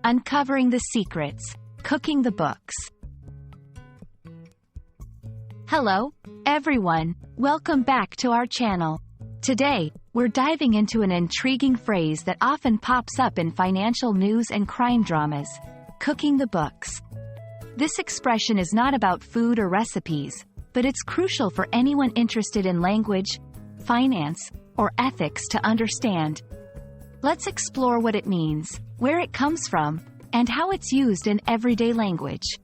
Uncovering the secrets, cooking the books. Hello, everyone. Welcome back to our channel. Today, we're diving into an intriguing phrase that often pops up in financial news and crime dramas: cooking the books. This expression is not about food or recipes, but it's crucial for anyone interested in language, finance, or ethics to understand. Let's explore what it means, where it comes from, and how it's used in everyday language.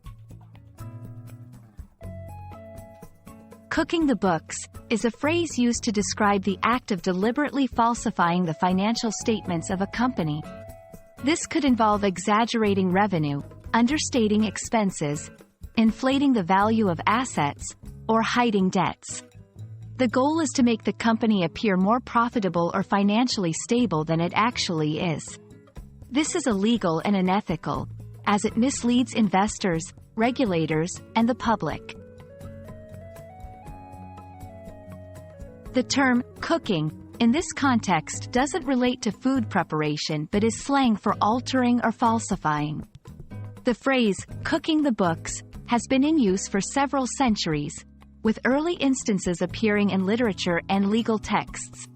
Cooking the books is a phrase used to describe the act of deliberately falsifying the financial statements of a company. This could involve exaggerating revenue, understating expenses, inflating the value of assets, or hiding debts. The goal is to make the company appear more profitable or financially stable than it actually is. This is illegal and unethical, as it misleads investors, regulators, and the public. The term cooking in this context doesn't relate to food preparation but is slang for altering or falsifying. The phrase cooking the books has been in use for several centuries, with early instances appearing in literature and legal texts.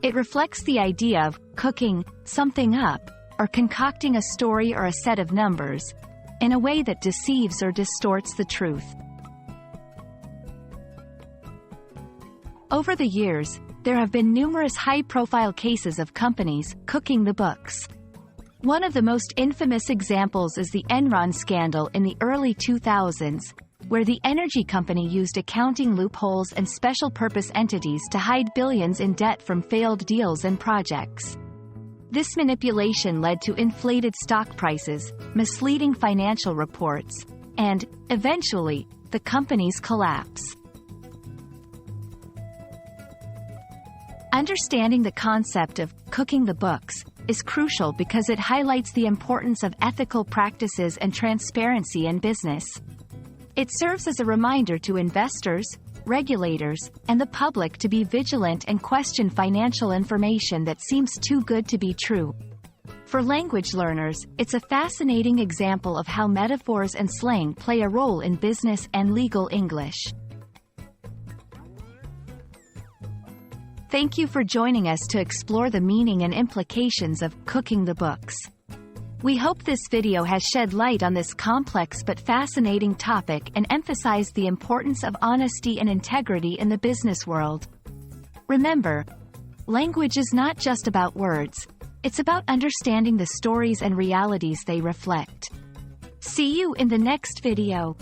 It reflects the idea of cooking something up, or concocting a story or a set of numbers, in a way that deceives or distorts the truth. Over the years, there have been numerous high-profile cases of companies cooking the books. One of the most infamous examples is the Enron scandal in the early 2000s, where the energy company used accounting loopholes and special-purpose entities to hide billions in debt from failed deals and projects. This manipulation led to inflated stock prices, misleading financial reports, and, eventually, the company's collapse. Understanding the concept of cooking the books is crucial because it highlights the importance of ethical practices and transparency in business. It serves as a reminder to investors, regulators, and the public to be vigilant and question financial information that seems too good to be true. For language learners, it's a fascinating example of how metaphors and slang play a role in business and legal English. Thank you for joining us to explore the meaning and implications of cooking the books. We hope this video has shed light on this complex but fascinating topic and emphasized the importance of honesty and integrity in the business world. Remember, language is not just about words, it's about understanding the stories and realities they reflect. See you in the next video.